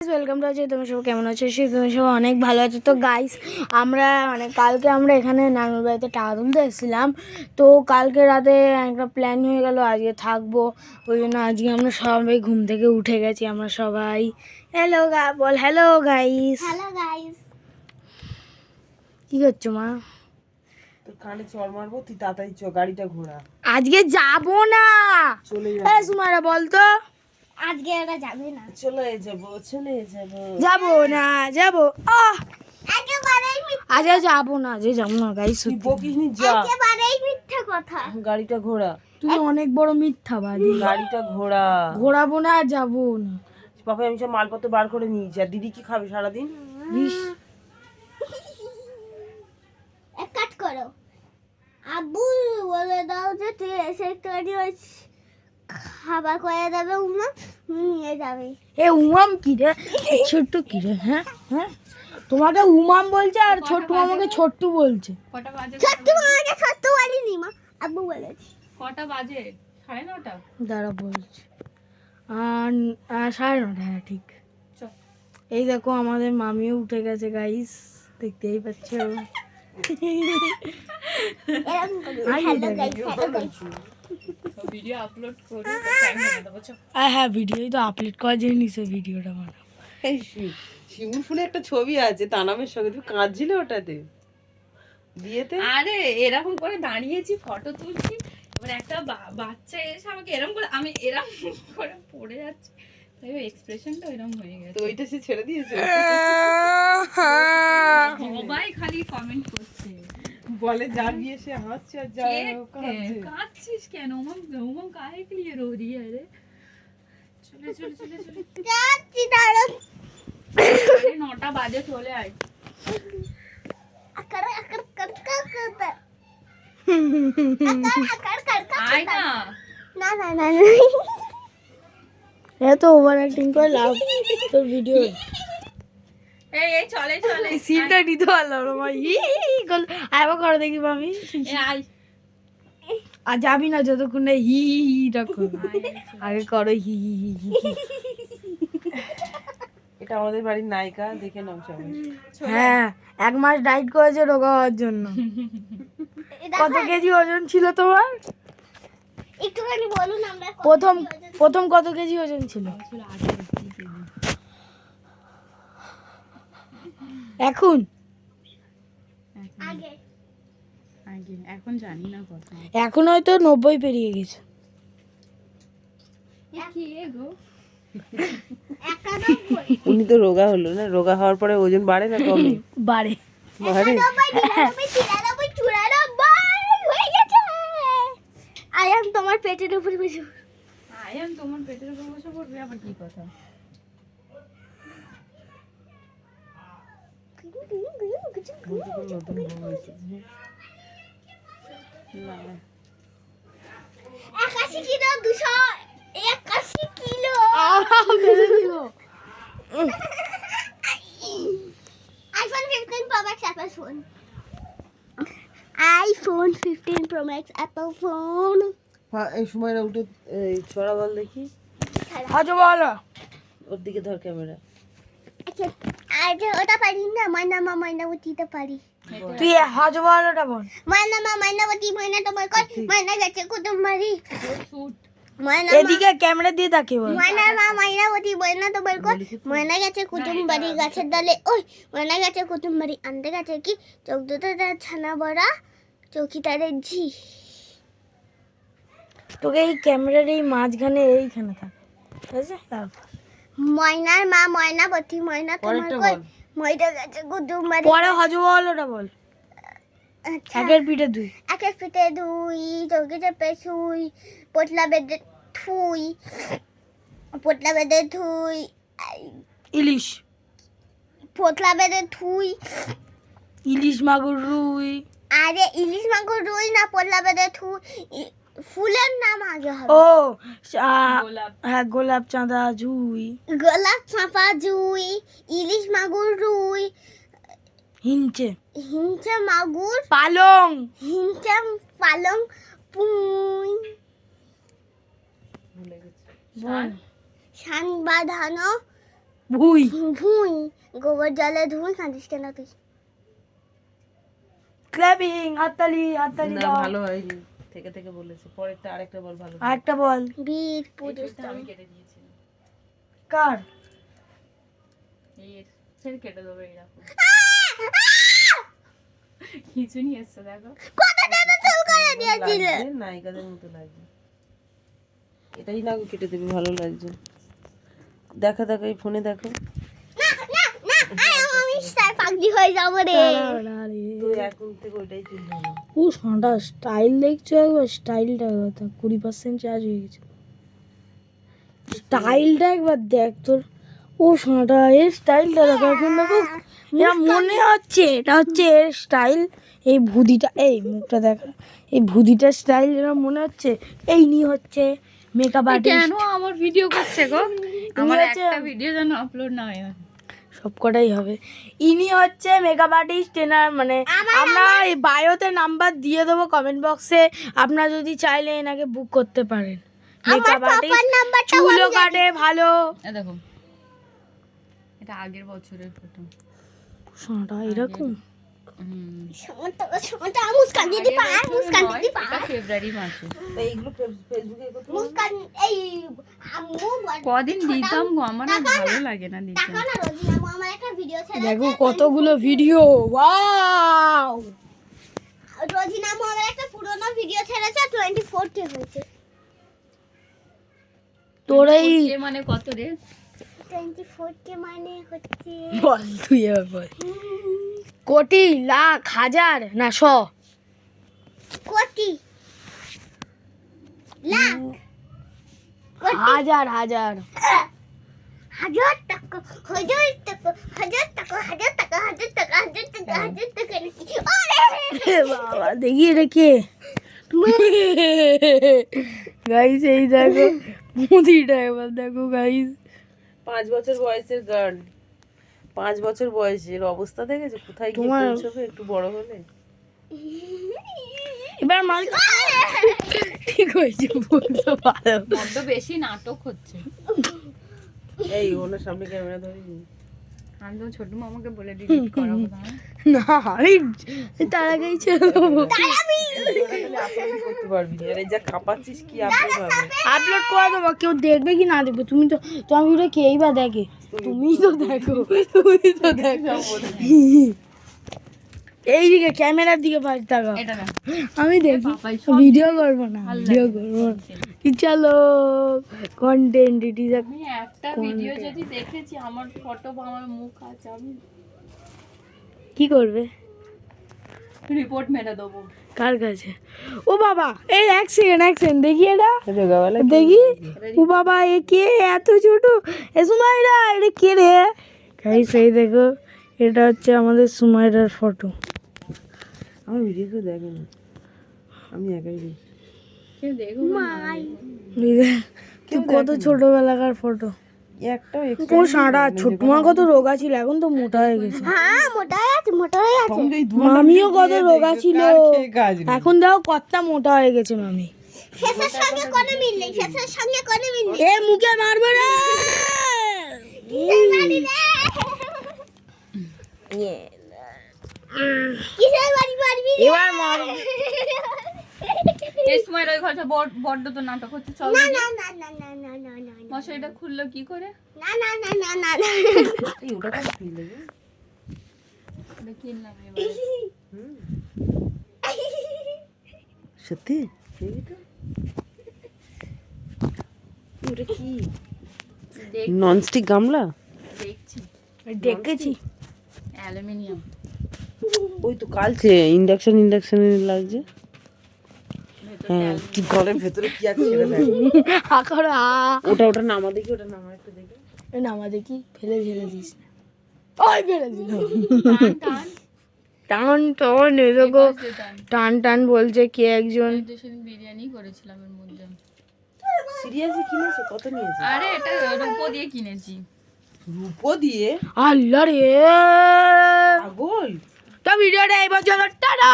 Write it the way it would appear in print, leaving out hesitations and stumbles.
Welcome to আজকে তুমি সব কেমন আছো? তুমি সব অনেক ভালো আছো তো গাইস। আমরা কালকে আমরা এখানে নানুর বাড়িতে টাকা তুলতে এসেছিলাম। তো কালকে রাতে একটা প্ল্যান হয়ে গেল আজকে থাকবো, ওই জন্য আজকে আমরা সবাই ঘুম থেকে উঠে গেছি। আমরা সবাই হ্যালো বল। Hello guys. Hello guys. কি করছো মা? তোর কানে চড় মারবো, তুই তাড়াতাড়ি গাড়িটা ঘোরা। আজকে যাবো না। চলে সুমারা বল তো। আজকে ওরা যাবে না। চলে যাবো না যাবো একেবারেই আজকে যাবো না, আজকে যাবো না গাইস। তুই বকিস নি, যা একেবারেই মিথ্যা কথা। গাড়িটা ঘোরা। তুই অনেক বড় মিথ্যাবাদী। গাড়িটা ঘোরা। ঘোরাবো না, যাবো না। বাবা আমি সব মালপত্র বার করে নিয়েছি। আর দিদি কি খাবে সারাদিন? এক কাজ করো, আব্বু বলে দাও যে তুই এসে তৈরি খাবার করে দেবে, উমা নিয়ে যাবে। এ উমাম কি রে? ছোট্ট কি রে? হ্যাঁ হ্যাঁ, তোমাকে উমাম বলছে আর ছোট্টু আমাকে ছোট্টু বলছে। কটা বাজে? ছোট্টু আমাকে ছোট্টু বলিনি মা, আব্বু বলেছি। কটা বাজে? 9:30। দাঁড়া বলছি, 9:30। হ্যাঁ ঠিক। চল। এই দেখো আমাদের মামিও উঠে গেছে গাইস, দেখতেই পাচ্ছ। এরকম করি। Hello guys, hello guys. Video upload করে টাইম হবে না, বুঝছো? হ্যাঁ ভিডিওই তো আপলোড করা যায়নি, সে ভিডিওটা বানাবো। এই শিমুর ফোনে একটা ছবি আছে তানামের সঙ্গে, তুমি কাঁদছিলে ওটাতে বিয়েতে? আরে এরকম করে দাঁড়িয়েছি, ফটো তুলছি, এবার একটা বাচ্চা এসে আমাকে এরকম করে, আমি এরকম করে পড়ে যাচ্ছি, তাই এক্সপ্রেশনটা এরকম হয়ে তো গেছে। ওইটা সে ছেড়ে দিয়েছে। সবাই খালি কমেন্ট করছে, বলে যা বিয়ে সে হাসছে আর যা কাঁদছে। কাঁদছিস কেন? উমম উমম কাहे के लिए रो रही है रे? চলে চলে চলে চলে, যাচ্ছি দাঁড়াও। 9টা বাজে, চলে আয়। আকার আকার কর কর কর। আকার কর কর। আয় না। না না না। এত ওভার অ্যাক্টিং করে লাভ তোর ভিডিও। এই এই চলে চলে, সিনটা নিতে পারলাম না ভাই। আবার করে দেখি ভাবি। আয়। আর যাবি না যতক্ষণ না হি হি হিটা করবি। আগে করো হি হি হি হি। এটা আমাদের বাড়ির নায়িকা, দেখে নাও সবাই। হ্যাঁ 1 মাস ডাইট করেছে রোগা হওয়ার জন্য। কত কেজি ওজন ছিল তোমার? একটুখানি বলুন আমরা প্রথম কত কেজি ওজন ছিল? এখন আগে আগে এখন জানি না কত। এখন হয়তো 90 পেরিয়ে গেছে। কি গো? উনি তো রোগা হলো না, রোগা হওয়ার পরে ওজন বাড়ে না কমে? বাড়ে। বাড়ে। আয়াম তোমার পেটের উপর বসে। আয়ান তোমার পেটের উপর বসে পড়বে, আবার কি কথা? নতুন বউ হয়েছে। না 81 kilo 281 kilo. IPhone 15 Pro Max Apple phone. iPhone 15 Pro Max Apple phone. এই সময়টা উঠে ছড়া বল দেখি। আচ্ছা বলো। ওর দিকে ধর ক্যামেরা। আচ্ছা আজ ওটা পারি না, মাইনাবতীটা পারি। তুই হজ বলোটা বল। মাইনাবতী ময়না তোমার কই ময়না গেছে কুটুমবাড়ি। শুট। ময়না এদিকে ক্যামেরা দিয়ে তাকে বল। মাইনাবতী ময়না তোমার কই ময়না গেছে কুটুমবাড়ি গাছের ডালে। ওই ময়না গেছে কুটুমবাড়ি আনতে গেছে কি চোখ দুটো ছানা বড়া চৌকিদারের ঝি। তোকে এই ক্যামেরার এই মাঝখানে এইখানে থাক, ঠিক আছে? তারপর ময়নার মা ময়নাবতী ময়না তোমার পরেরটা কই বল। ময়না গেছে কুটুমবাড়ি। পরে হজ বলোটা বল। আচ্ছা একের পিঠে দুই। একের পিঠে দুই চৌকি চেপে শুই পোটলা বেঁধে থুই পোটলা বেঁধে থুই ইলিশ, পোটলা বেঁধে থুই। ইলিশ মাগুর রুই। আরে ইলিশ মাগুর রুই না, পোটলা বেঁধে থুই। ফুলের নাম আগে হবে। ও গোলাপ। হ্যাঁ গোলাপ চাঁদা জুই। গোলাপ চাঁপা জুই ইলিশ মাগুর রুই হিঞ্চে হিংচে মাগুর পালং। হিংচে পালং পুঁই ভুলে গেছি। বল। শান বাঁধানো ভুই ভুঁই গোবর জলে ধুই কাঁদিস কেন তুই? ক্ল্যাপিং, হাততালি হাততালি না দাও। ভালো হয়নি, থেকে থেকে বলেছে। পরেরটা আরেকটা বল ভালো। আরেকটা বল। বীর এই পুরুষ চুলটা আমি কেটে দিয়েছিলাম। কার? এই ফের কেটে দেবো এরকম। কিছু নিয়ে এসছে দেখো। লাগছে, নায়িকাদের মতো লাগছে। এটাই না কেটে দেবে, ভালো লাগছে। দেখো দেখো এই ফোনে দেখো। আমি স্টার পাগলি হয়ে যাবো রে। তো এখন থেকে ওইটাই চুল ভালো। ও সাঁটা স্টাইল দেখছো একবার, স্টাইলটা কথা 20% চার্জ হয়ে গেছে। স্টাইলটা একবার দেখ তোর। ও সাঁটা এর স্টাইলটা দেখো এখন দেখো, যা মনে হচ্ছে এটা হচ্ছে এর স্টাইল। এই ভুদিটা, এই মুখটা দেখা, এই ভুদিটার স্টাইল যেন মনে হচ্ছে এই নিয়ে হচ্ছে মেকআপ কেন আর্টিস্ট। আমার ভিডিও করছে গো? আমার হচ্ছে- একটা ভিডিও যেন আপলোড না হয়। সব কটাই হবে। ইনি হচ্ছে মেকআপ আর্টিস্ট ট্রেনার, মানে আমরা এই বায়োতে নাম্বার দিয়ে দেবো কমেন্ট বক্সে, আপনারা যদি চাইলে এনাকে বুক করতে পারেন। মেকআপ আর্টিস্ট, চুলও কাটে ভালো। এ দেখো, এটা আগের বছরের ফটো। সাঁটা এরকম মুস্কান দিদি পায়, মুস্কান দিদি পায়, এটা ফেব্রুয়ারি মাসে। তো এইগুলো ফেসবুকে করতে মুস্কান এই আম্মু কদিন দিতাম গো, আমার আর ভালো লাগে না দিতে। টাকা না রোজিনা আমার একটা ভিডিও ছেড়ে দেখো কতগুলো ভিডিও। ওয়াও, রোজিনা আমার একটা পুরনো ভিডিও ছেড়েছে 24K হয়েছে। তোর এই এ মানে কত রে? 24K মানে হচ্ছে বল, তুই এবার বল। কোটি, লাখ, হাজার না শ? কোটি, লাখ, হাজার হাজার। হাজার টাকা, হাজার টাকা, হাজার টাকা, হাজার টাকা, হাজার টাকা, হাজার টাকা, হাজার টাকা নাকি? এ বাবা, দেখি এটা কে? গাইস এই দেখো মুদিটা, এবার দেখো গাইস। 5 বছর বয়সের গার্ল, 5 বছর বয়সের অবস্থা দেখেছো? কোথায় গিয়ে তোমার- পৌঁছবে একটু বড় হলে? এবার মাল ঠিক হয়েছে, বলছো ভালো। বড্ড বেশি নাটক হচ্ছে। এই ওনার সামনে ক্যামেরা ধরি। আমি তো ছোট মামাকে বলে ডিলিট করাবো না। না আমি তার আগেই ছেড়ে দেবো। আপলোড করতে পারবি না, আর এই যা কাঁপাচ্ছিস কি আপলোড হবে? আপলোড করে দেবো, কেউ দেখবে কি না দেখবে? তুমি তো, তোমার ভিডিও কেই বা দেখে? তুমিই তো দেখো, তুমি তো দেখো। এইদিকে ক্যামেরার দিকে পাঁচ টাকা এটা না, আমি দেখি, পাপাই সব ভিডিও করবো না, ভালো ভিডিও লাগে করবো না। content। কি চলো কন্টেন্ট ইট ইজ। আমি একটা ভিডিও যদি দেখেছি আমার ফটো বা আমার মুখ আছে, আমি কি করবে? রিপোর্ট মেরে দেবো। কার কাছে? ও বাবা, এই এক সেকেন্ড দেখি এটা, যোগাবেলা দেখি। ও বাবা, এ কে এত ছোট? এ সুমাইরা, এটা কে রে? গাইস এই দেখো, এটা হচ্ছে আমাদের সুমাইরার ফটো। আমার ভিডিও তো দেখে না, আমি একাই দেখি। কেউ দেখো তুই কত ছোটবেলাকার ফটো। একটাও ও সারা ছোট মা কত রোগা ছিল, এখন তো মোটা হয়ে গেছে। হ্যাঁ মোটা হয়ে আছে, মোটা হয়ে আছে। মামিও কত রোগা ছিল, এখন দেখো কতটা মোটা হয়ে গেছে মামি। শেষের সঙ্গে কোনো মিল নেই, শেষের সঙ্গে কোনো মিল নেই। এ মুখে মারবে রে। কিসের বাড়ি রে? কিসের বাড়ি মারবি রে? এবার মারবে। এই সময় ওই ঘরটা বড্ড তো নাটক হচ্ছে। চল না না না না না না না না না মশারিটা খুললো কি করে? না না না না না না। এই ওটা কত ফিল লাগে? এটা কিনলাম এবার। সত্যি দেখি তো। ওটা কি? ননস্টিক গামলা? দেখছি দেখেছি। অ্যালুমিনিয়াম। ওই তো কালছে ইন্ডাকশন লাগছে। হ্যাঁ, কি ঘরের ভেতরে কি আছে সেটা দেখ। আকারে ওটা নামা দেখি, ওটা নামা একটু দেখি। নামা দেখি, ফেলে দিস না। ওই ফেলে দিল। টান টান টান এরকম টান। টান টান বলছে কে একজন। আমি তো সেদিন বিরিয়ানি করেছিলাম এর মধ্যে। সিরিয়াসলি কিনেছো? কত নিয়েছো? আরে এটা রূপো দিয়ে কিনেছি। রূপো দিয়ে? আল্লাহ রে, পাগল। তো ভিডিওটা এই পর্যন্ত, টাটা।